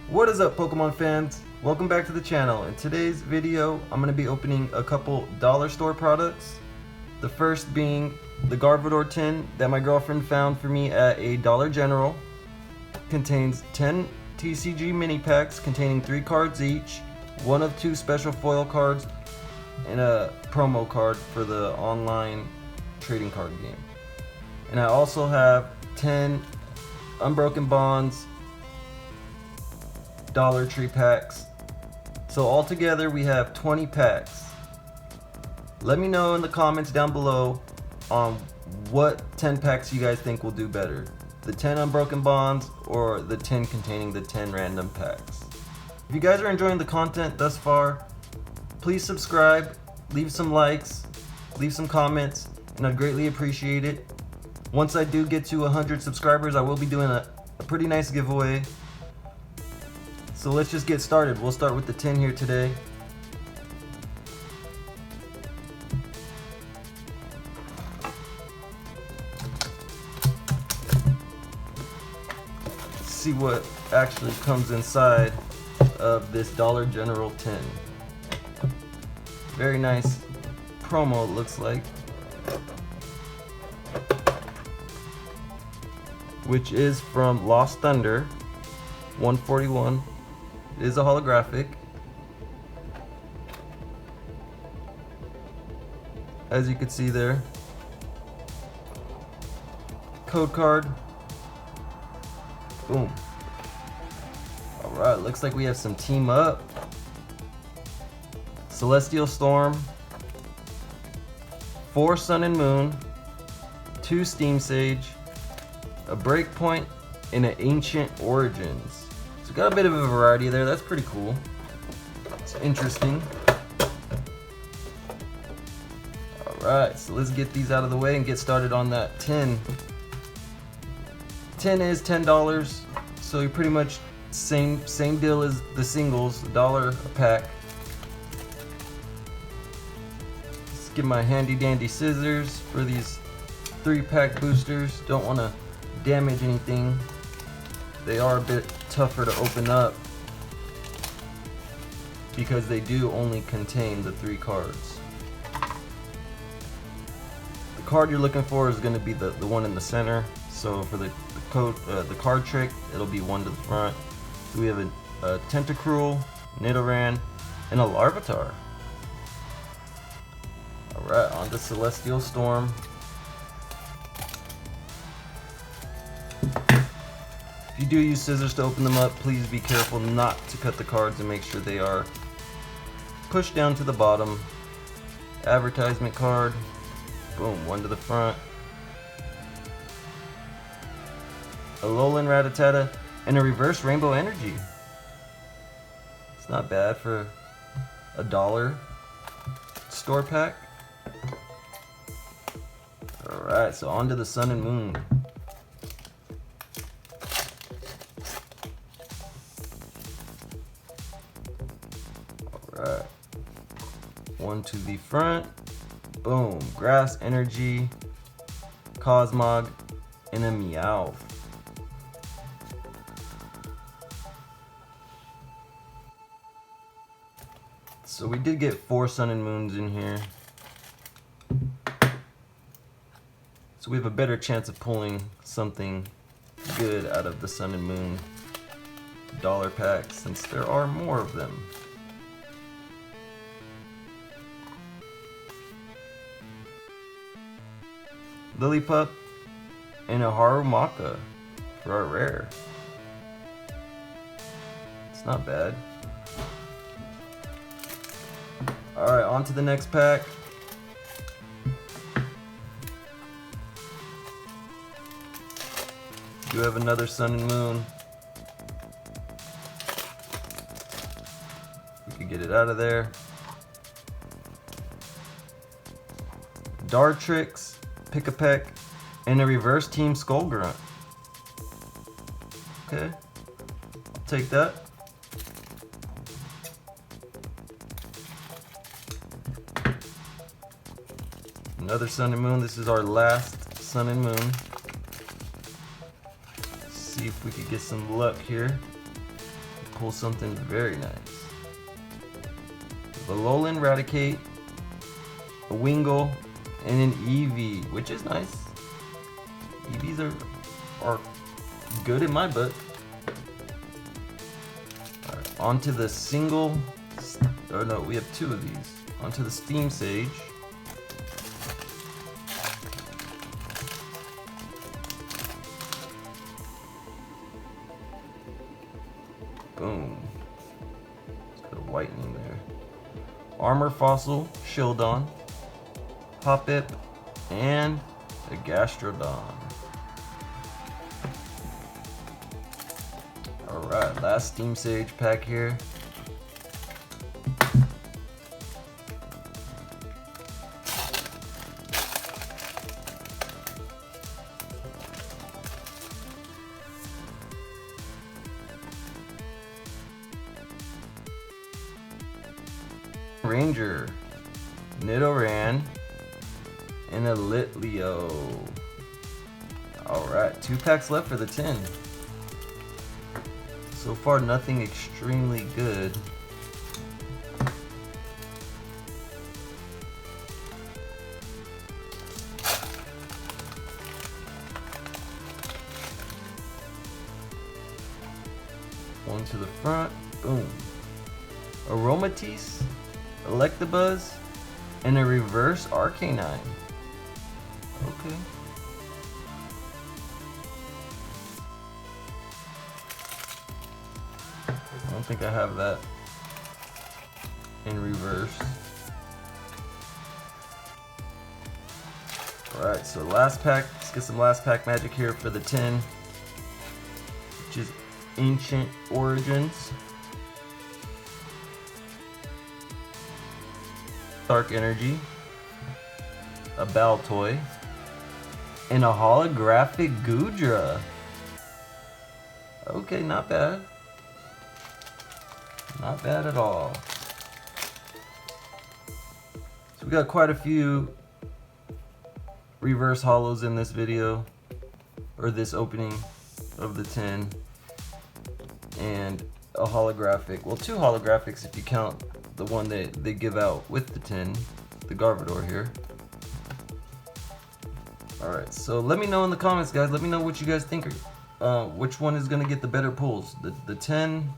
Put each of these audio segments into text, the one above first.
What is up, Pokemon fans? Welcome back to the channel. In today's video, I'm going to be opening a couple dollar store products. The first being the Gardevoir tin that my girlfriend found for me at a Dollar General. Contains 10 TCG mini packs containing 3 cards each, one of 2 special foil cards, and a promo card for the online trading card game. And I also have 10 Unbroken Bonds Dollar Tree packs. So altogether we have 20 packs. Let me know in the comments down below on what 10 packs you guys think will do better. The 10 Unbroken Bonds or the 10 containing the 10 random packs. If you guys are enjoying the content thus far, please subscribe, leave some likes, leave some comments, and I'd greatly appreciate it. Once I do get to 100 subscribers, I will be doing a pretty nice giveaway. So let's just get started. We'll start with the tin here today. Let's see what actually comes inside of this Dollar General tin. Very nice promo, it looks like. Which is from Lost Thunder 141. It is a holographic. As you can see there. Code card. Boom. Alright, looks like we have some team up. Celestial Storm. 4 Sun and Moon. 2 Steam Sage. A Breakpoint and an Ancient Origins. So got a bit of a variety there. That's pretty cool. It's interesting. Alright, so let's get these out of the way and get started on that tin. Tin is $10, so you're pretty much same deal as the singles, $1 a pack. Let's get my handy dandy scissors for these 3-pack boosters. Don't want to damage anything. They are a bit tougher to open up because they do only contain the 3 cards. The card you're looking for is going to be the one in the center. So for the card trick, it'll be 1 to the front. So we have a Tentacruel, Nidoran, and a Larvitar. Alright, on to Celestial Storm. If you do use scissors to open them up, please be careful not to cut the cards and make sure they are pushed down to the bottom. Advertisement card. Boom, 1 to the front. Alolan Rattata and a reverse Rainbow Energy. It's not bad for a $1 store pack. Alright, so on to the Sun and Moon. Alright. 1 to the front. Boom. Grass Energy, Cosmog, and a Meowth. So we did get 4 Sun and Moons in here. So we have a better chance of pulling something good out of the Sun and Moon dollar packs since there are more of them. Lillipup and a Harumaka for our rare. It's not bad. Alright, on to the next pack. Do have another Sun and Moon. We could get it out of there. Dartrix, Pick-a-Peck, and a reverse Team Skull Grunt. Okay, I'll take that. Another Sun and Moon. This is our last Sun and Moon. Let's see if we could get some luck here. pull something very nice. Alolan Raticate, a Wingull, and an Eevee, which is nice. Eevees are good in my book. Alright, onto the single, oh no, we have two of these. Onto the Steam Sage. Boom. Let's put a whitening there. Armor Fossil, Shieldon, Hoppip, and a Gastrodon. Alright, last Steam Sage pack here. Ranger, Nidoran, and a Litleo. Alright, 2 packs left for the 10. So far, nothing extremely good. One to the front, boom. Aromatisse, Electabuzz, and a reverse Arcanine. Okay. I don't think I have that in reverse. Alright, so last pack. Let's get some last pack magic here for the 10, which is Ancient Origins. Dark Energy, a Baltoy, and a holographic Goodra. Okay, not bad. Not bad at all. So we got quite a few reverse holos in this video, or this opening of the 10, and a holographic. Well, 2 holographics if you count the one that they give out with the 10, the Garbodor here. Alright, so let me know in the comments, guys. Let me know what you guys think. Which one is going to get the better pulls? The 10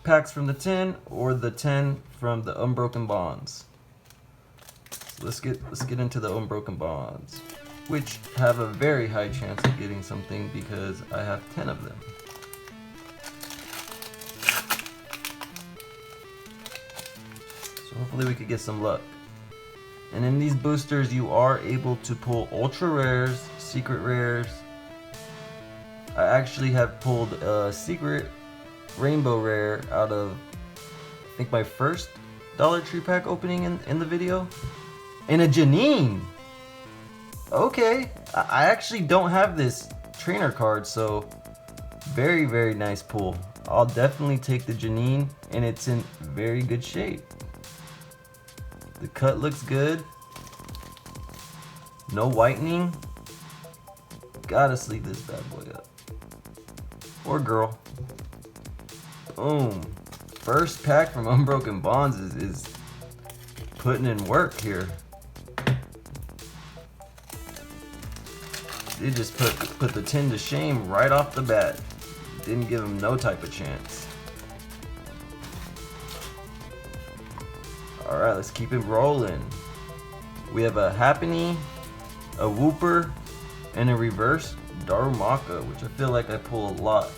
packs from the 10 or the 10 from the Unbroken Bonds? So let's get into the Unbroken Bonds, which have a very high chance of getting something because I have 10 of them. So hopefully we could get some luck. And in these boosters you are able to pull ultra rares, secret rares. I actually have pulled a secret rainbow rare out of, I think, my first Dollar Tree pack opening in the video. And a Janine! Okay, I actually don't have this trainer card, so very, very nice pull. I'll definitely take the Janine, and it's in very good shape. The cut looks good. No whitening. Gotta sleeve this bad boy up. Or girl. Boom. First pack from Unbroken Bonds is putting in work here. They just put the 10 to shame right off the bat. Didn't give him no type of chance. Alright, let's keep it rolling. We have a Happiny, a Wooper, and a reverse Darumaka, which I feel like I pull a lot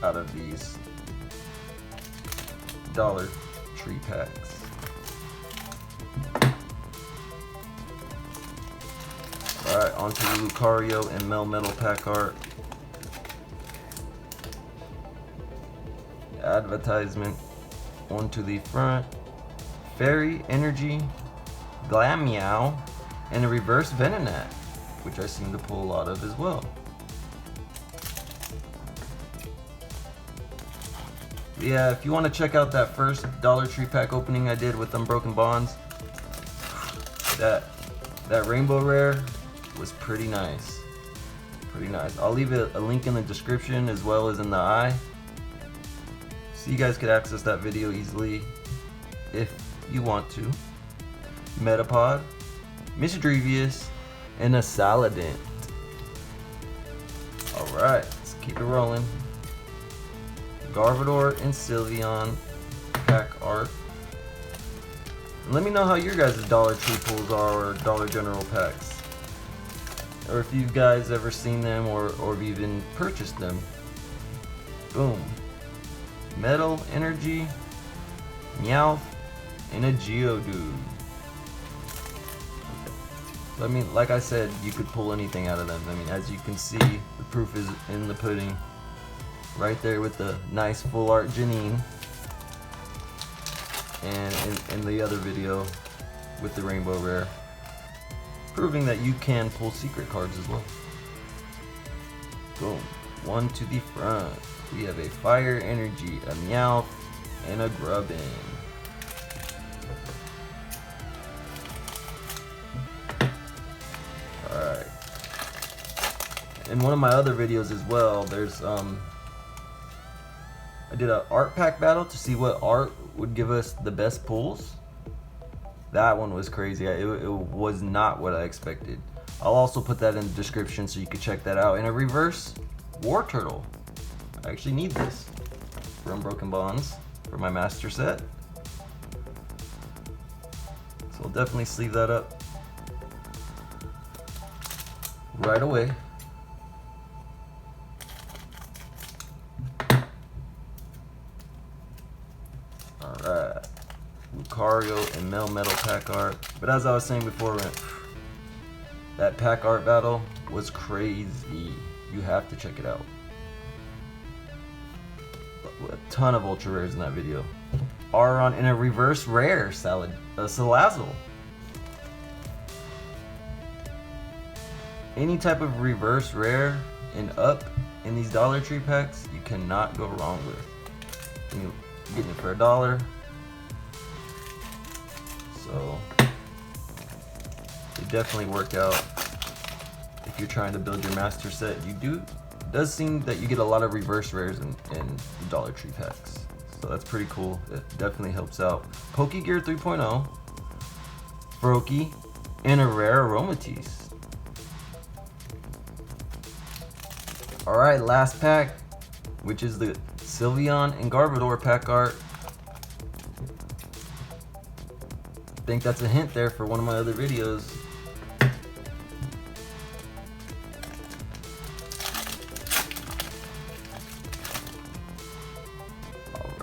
out of these Dollar Tree packs. Alright, onto the Lucario and Melmetal pack art. Advertisement onto the front. Fairy Energy, Glameow, and a reverse Venonat, which I seem to pull a lot of as well. Yeah, if you want to check out that first Dollar Tree pack opening I did with Unbroken Bonds, that rainbow rare was pretty nice. Pretty nice. I'll leave a link in the description as well as in the eye. so you guys could access that video easily if you want to. Metapod, Misdrevious, and a Saladin. Alright, let's keep it rolling. Garbodor and Sylveon pack art. And let me know how your guys' Dollar Tree pulls are, or Dollar General packs. Or if you guys ever seen them, or have even purchased them. Boom. Metal Energy, Meowth, and a Geodude. I mean, like I said, you could pull anything out of them. I mean, as you can see, the proof is in the pudding. Right there with the nice full art Janine. And in the other video with the Rainbow Rare. Proving that you can pull secret cards as well. Boom. One to the front. We have a Fire Energy, a Meowth, and a Grubbin. Alright. In one of my other videos as well, there's I did an art pack battle to see what art would give us the best pulls. That one was crazy. It was not what I expected. I'll also put that in the description so you can check that out. And a reverse War Turtle. I actually need this for Unbroken Bonds for my master set. So I'll definitely sleeve that up right away. Alright. Lucario and Melmetal pack art. But as I was saying before, that pack art battle was crazy. You have to check it out. A ton of ultra rares in that video. Aron in a reverse rare Salazzle. Any type of reverse rare and up in these Dollar Tree packs, you cannot go wrong with. You're getting it for $1. So they definitely work out if you're trying to build your master set. It does seem that you get a lot of reverse rares in the Dollar Tree packs. So that's pretty cool. It definitely helps out. Pokegear 3.0, Froakie, and a rare Aromatisse. Alright, last pack, which is the Sylveon and Garbodor pack art. I think that's a hint there for one of my other videos.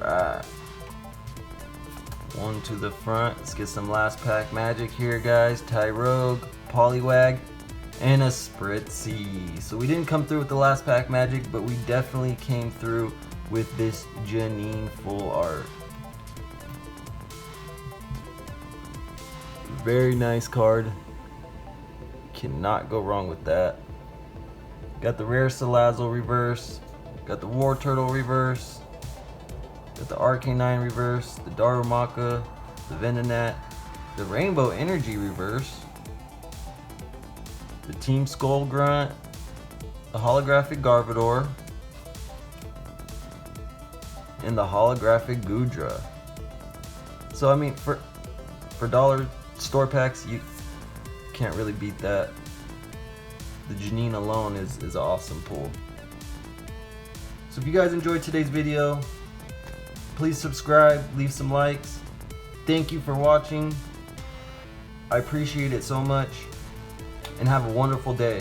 Alright. One to the front. Let's get some last pack magic here, guys. Tyrogue, Poliwag, and a Spritzee. So we didn't come through with the last pack magic, but we definitely came through with this Janine full art. Very nice card. Cannot go wrong with that. Got the rare Salazzle reverse. Got the War Turtle reverse. Got the Arcanine reverse. The Darumaka. The Venonat. The Rainbow Energy reverse. The Team Skull Grunt. The holographic Garbodor. And the holographic Goodra. So I mean, for dollar store packs, you can't really beat that. The Janine alone is an awesome pull. So if you guys enjoyed today's video, please subscribe, leave some likes. Thank you for watching. I appreciate it so much, and have a wonderful day.